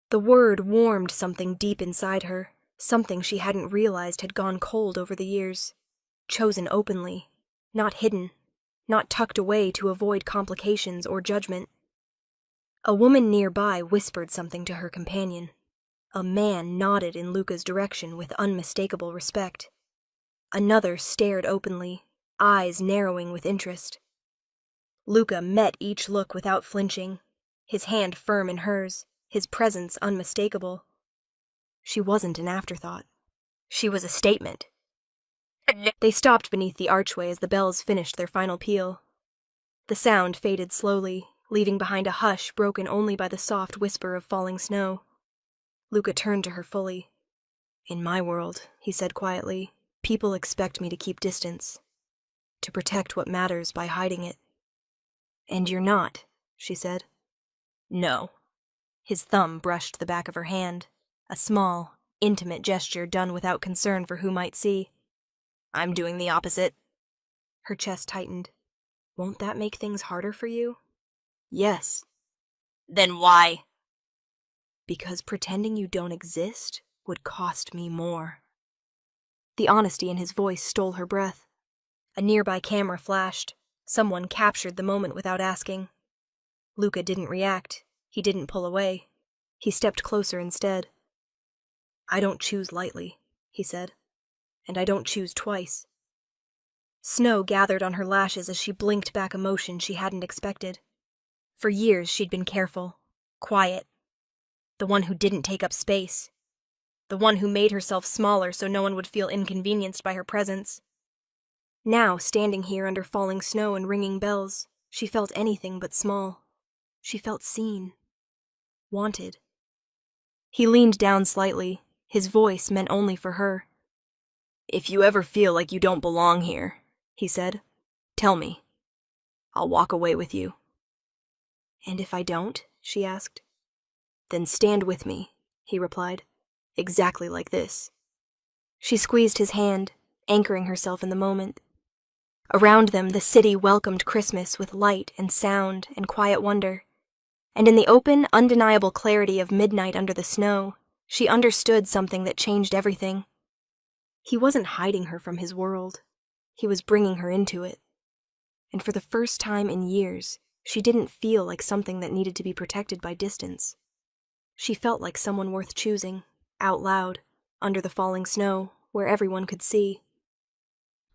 The word warmed something deep inside her, something she hadn't realized had gone cold over the years. Chosen openly, not hidden, not tucked away to avoid complications or judgment. A woman nearby whispered something to her companion. A man nodded in Luca's direction with unmistakable respect. Another stared openly, eyes narrowing with interest. Luca met each look without flinching, his hand firm in hers, his presence unmistakable. She wasn't an afterthought. She was a statement. They stopped beneath the archway as the bells finished their final peal. The sound faded slowly, leaving behind a hush broken only by the soft whisper of falling snow. Luca turned to her fully. In my world, he said quietly, people expect me to keep distance, to protect what matters by hiding it. And you're not, she said. No. His thumb brushed the back of her hand, a small, intimate gesture done without concern for who might see. I'm doing the opposite. Her chest tightened. Won't that make things harder for you? Yes.
Then why?
Because pretending you don't exist would cost me more. The honesty in his voice stole her breath. A nearby camera flashed. Someone captured the moment without asking. Luca didn't react. He didn't pull away. He stepped closer instead. I don't choose lightly, he said. And I don't choose twice. Snow gathered on her lashes as she blinked back emotion she hadn't expected. For years she'd been careful, quiet. The one who didn't take up space. The one who made herself smaller so no one would feel inconvenienced by her presence. Now, standing here under falling snow and ringing bells, she felt anything but small. She felt seen. Wanted. He leaned down slightly, his voice meant only for her. If you ever feel like you don't belong here, he said, tell me. I'll walk away with you. And if I don't, she asked. Then stand with me, he replied, exactly like this. She squeezed his hand, anchoring herself in the moment. Around them, the city welcomed Christmas with light and sound and quiet wonder. And in the open, undeniable clarity of midnight under the snow, she understood something that changed everything. He wasn't hiding her from his world. He was bringing her into it. And for the first time in years, she didn't feel like something that needed to be protected by distance. She felt like someone worth choosing, out loud, under the falling snow, where everyone could see.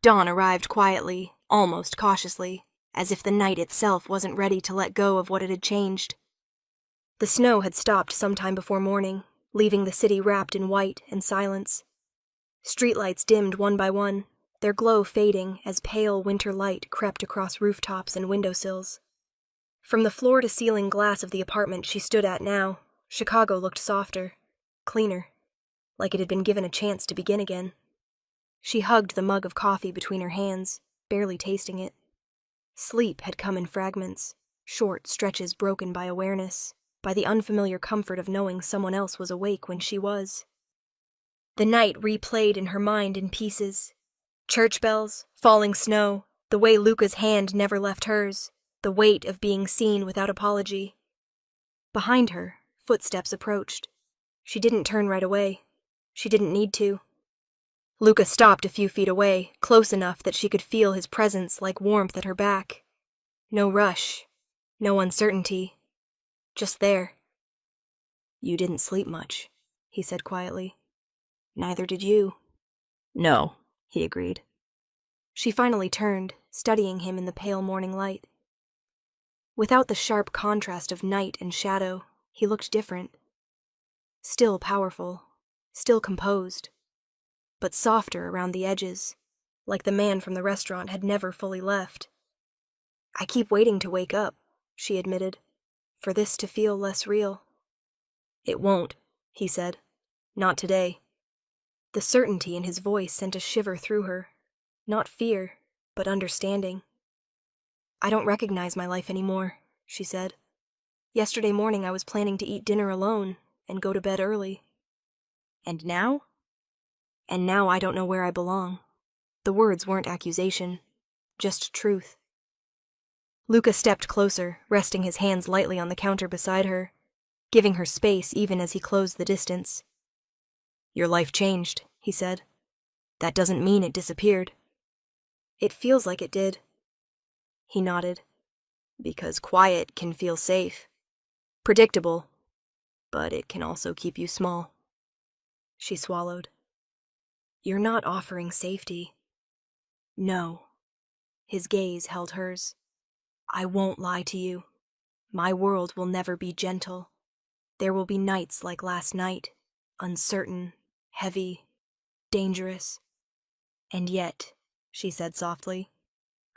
Dawn arrived quietly, almost cautiously, as if the night itself wasn't ready to let go of what it had changed. The snow had stopped sometime before morning, leaving the city wrapped in white and silence. Streetlights dimmed one by one, their glow fading as pale winter light crept across rooftops and windowsills. From the floor-to-ceiling glass of the apartment she stood at now, Chicago looked softer, cleaner, like it had been given a chance to begin again. She hugged the mug of coffee between her hands, barely tasting it. Sleep had come in fragments, short stretches broken by awareness, by the unfamiliar comfort of knowing someone else was awake when she was. The night replayed in her mind in pieces. Church bells, falling snow, the way Luca's hand never left hers, the weight of being seen without apology. Behind her, footsteps approached. She didn't turn right away. She didn't need to. Luca stopped a few feet away, close enough that she could feel his presence like warmth at her back. No rush, no uncertainty. Just there. You didn't sleep much, he said quietly. Neither did you.
No, he agreed.
She finally turned, studying him in the pale morning light. Without the sharp contrast of night and shadow, he looked different. Still powerful, still composed, but softer around the edges, like the man from the restaurant had never fully left. I keep waiting to wake up, she admitted, for this to feel less real. It won't, he said. Not today. The certainty in his voice sent a shiver through her. Not fear, but understanding. I don't recognize my life anymore, she said. Yesterday morning I was planning to eat dinner alone and go to bed early. And now? And now I don't know where I belong. The words weren't accusation, just truth. Luca stepped closer, resting his hands lightly on the counter beside her, giving her space even as he closed the distance. Your life changed, he said. That doesn't mean it disappeared. It feels like it did. He nodded. Because quiet can feel safe. Predictable. But it can also keep you small. She swallowed. You're not offering safety. No. His gaze held hers. I won't lie to you. My world will never be gentle. There will be nights like last night, uncertain, heavy, dangerous. And yet, she said softly,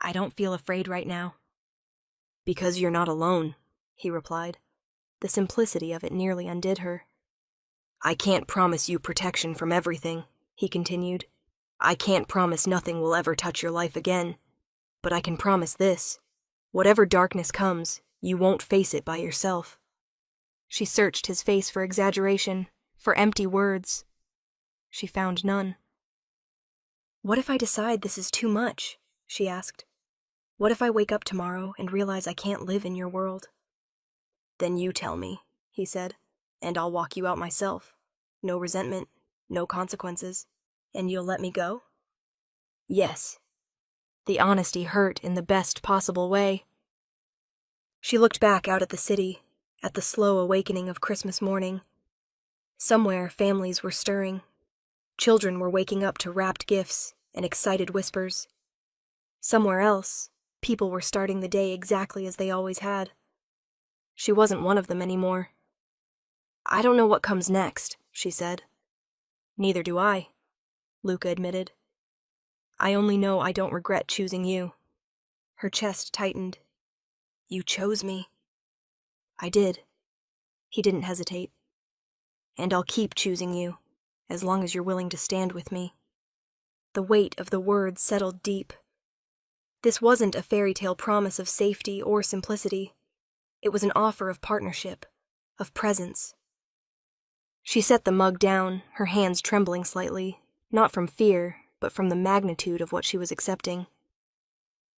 I don't feel afraid right now. Because you're not alone, he replied. The simplicity of it nearly undid her. I can't promise you protection from everything, he continued. I can't promise nothing will ever touch your life again. But I can promise this. Whatever darkness comes, you won't face it by yourself. She searched his face for exaggeration, for empty words. She found none. What if I decide this is too much? She asked. What if I wake up tomorrow and realize I can't live in your world? Then you tell me, he said, and I'll walk you out myself. No resentment, no consequences. And you'll let me go? Yes. The honesty hurt in the best possible way. She looked back out at the city, at the slow awakening of Christmas morning. Somewhere families were stirring. Children were waking up to wrapped gifts and excited whispers. Somewhere else, people were starting the day exactly as they always had. She wasn't one of them anymore. I don't know what comes next, she said. Neither do I, Luca admitted. I only know I don't regret choosing you. Her chest tightened. You chose me. I did. He didn't hesitate. And I'll keep choosing you, as long as you're willing to stand with me. The weight of the words settled deep. This wasn't a fairy tale promise of safety or simplicity. It was an offer of partnership, of presence. She set the mug down, her hands trembling slightly, not from fear, but from the magnitude of what she was accepting.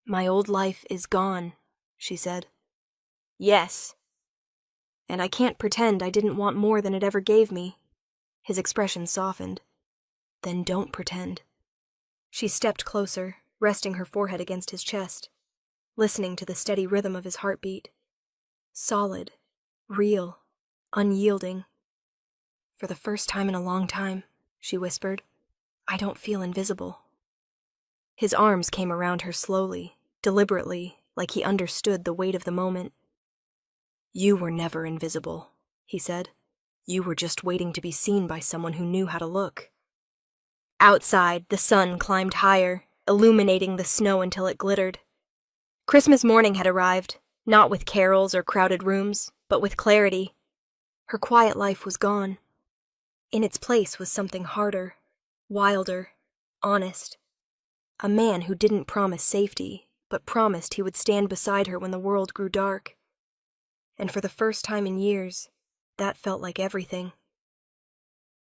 My old life is gone, she said. Yes. And I can't pretend I didn't want more than it ever gave me. His expression softened. Then don't pretend. She stepped closer, resting her forehead against his chest, listening to the steady rhythm of his heartbeat. Solid, real, unyielding. For the first time in a long time, she whispered, I don't feel invisible. His arms came around her slowly, deliberately, like he understood the weight of the moment. You were never invisible, he said. You were just waiting to be seen by someone who knew how to look. Outside, the sun climbed higher, illuminating the snow until it glittered. Christmas morning had arrived, not with carols or crowded rooms, but with clarity. Her quiet life was gone. In its place was something harder, wilder, honest. A man who didn't promise safety, but promised he would stand beside her when the world grew dark. And for the first time in years, that felt like everything.